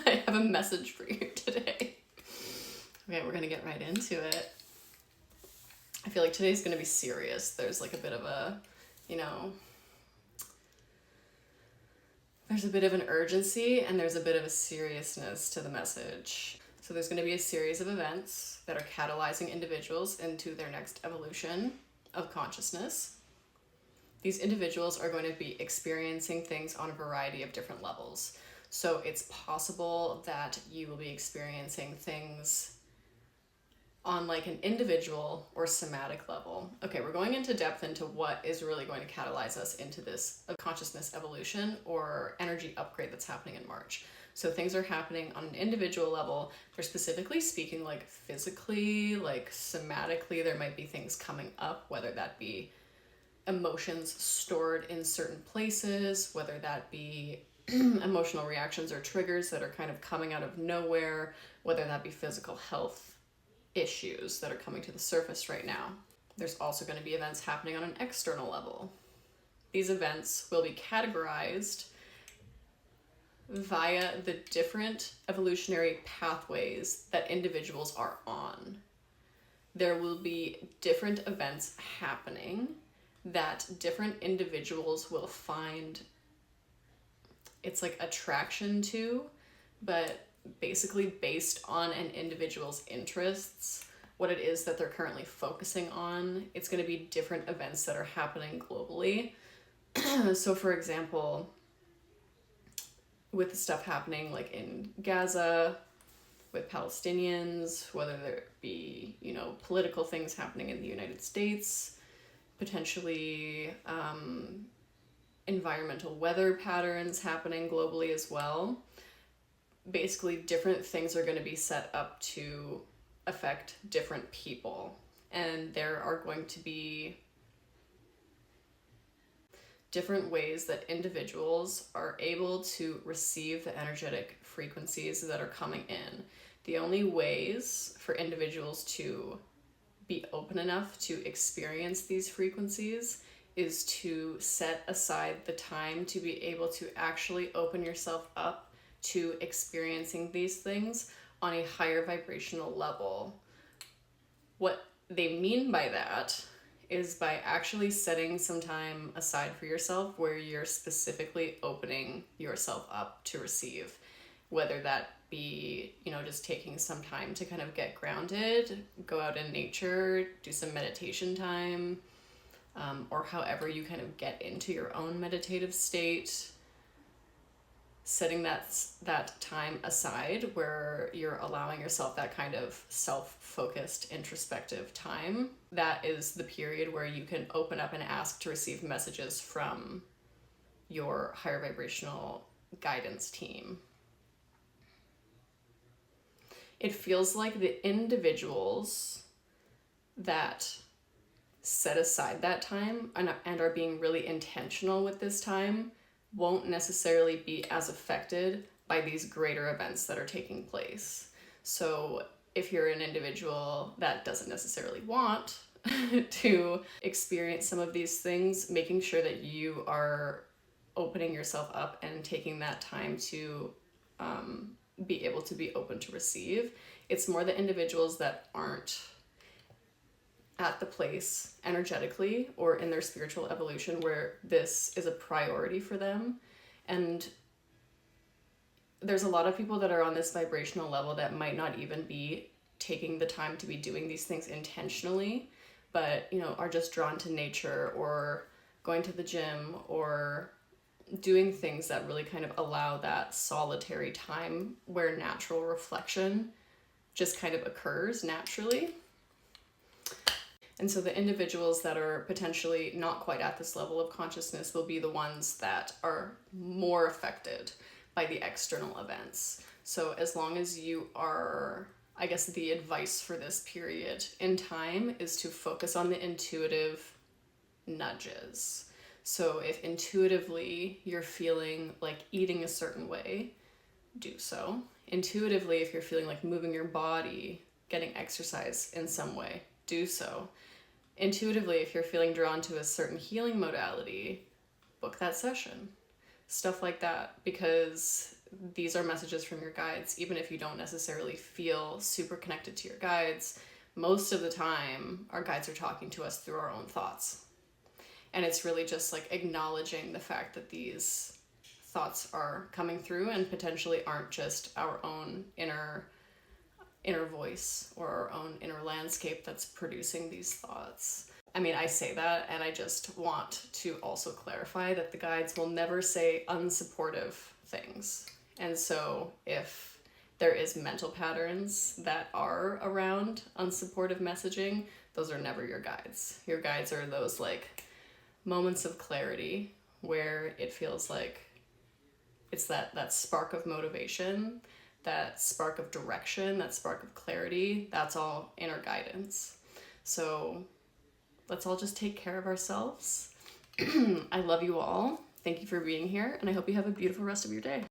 I have a message for you today. Okay, we're gonna get right into it. I feel like today's gonna be serious. There's like a bit of a, there's a bit of an urgency and there's a bit of a seriousness to the message. So there's going to be a series of events that are catalyzing individuals into their next evolution of consciousness. These individuals are going to be experiencing things on a variety of different levels. So it's possible that you will be experiencing things on like an individual or somatic level. Okay, we're going into depth into what is really going to catalyze us into this consciousness evolution or energy upgrade that's happening in March. So things are happening on an individual level. They're specifically speaking like physically, like somatically, there might be things coming up, whether that be emotions stored in certain places, whether that be emotional reactions or triggers that are kind of coming out of nowhere, whether that be physical health issues that are coming to the surface right now. There's also going to be events happening on an external level. These events will be categorized via the different evolutionary pathways that individuals are on. There will be different events happening that different individuals will find, it's like attraction to, but basically based on an individual's interests, what it is that they're currently focusing on. It's going to be different events that are happening globally. So for example, with the stuff happening like in Gaza, with Palestinians, whether there be, political things happening in the United States, potentially environmental weather patterns happening globally as well. Basically, different things are going to be set up to affect different people. And there are going to be different ways that individuals are able to receive the energetic frequencies that are coming in. The only ways for individuals to be open enough to experience these frequencies is to set aside the time to be able to actually open yourself up to experiencing these things on a higher vibrational level. What they mean by that is by actually setting some time aside for yourself where you're specifically opening yourself up to receive, whether that be, just taking some time to kind of get grounded, go out in nature, do some meditation time, or however you kind of get into your own meditative state. Setting that time aside where you're allowing yourself that kind of self-focused introspective time, that is the period where you can open up and ask to receive messages from your higher vibrational guidance team. It feels like the individuals that set aside that time and are being really intentional with this time won't necessarily be as affected by these greater events that are taking place. So if you're an individual that doesn't necessarily want to experience some of these things, making sure that you are opening yourself up and taking that time to be able to be open to receive. It's more the individuals that aren't at the place energetically or in their spiritual evolution where this is a priority for them. And there's a lot of people that are on this vibrational level that might not even be taking the time to be doing these things intentionally, but are just drawn to nature or going to the gym or doing things that really kind of allow that solitary time where natural reflection just kind of occurs naturally. And so the individuals that are potentially not quite at this level of consciousness will be the ones that are more affected by the external events. So as long as you are, I guess the advice for this period in time is to focus on the intuitive nudges. So if intuitively you're feeling like eating a certain way, do so. Intuitively, if you're feeling like moving your body, getting exercise in some way, do so. Intuitively, if you're feeling drawn to a certain healing modality, book that session. Stuff like that, because these are messages from your guides, even if you don't necessarily feel super connected to your guides. Most of the time, our guides are talking to us through our own thoughts. And it's really just like acknowledging the fact that these thoughts are coming through and potentially aren't just our own inner voice or our own inner landscape that's producing these thoughts. I mean, I say that, and I just want to also clarify that the guides will never say unsupportive things. And so if there is mental patterns that are around unsupportive messaging, those are never your guides. Your guides are those like moments of clarity where it feels like it's that spark of motivation, that spark of direction, that spark of clarity. That's all inner guidance. So let's all just take care of ourselves. I love you all. Thank you for being here, and I hope you have a beautiful rest of your day.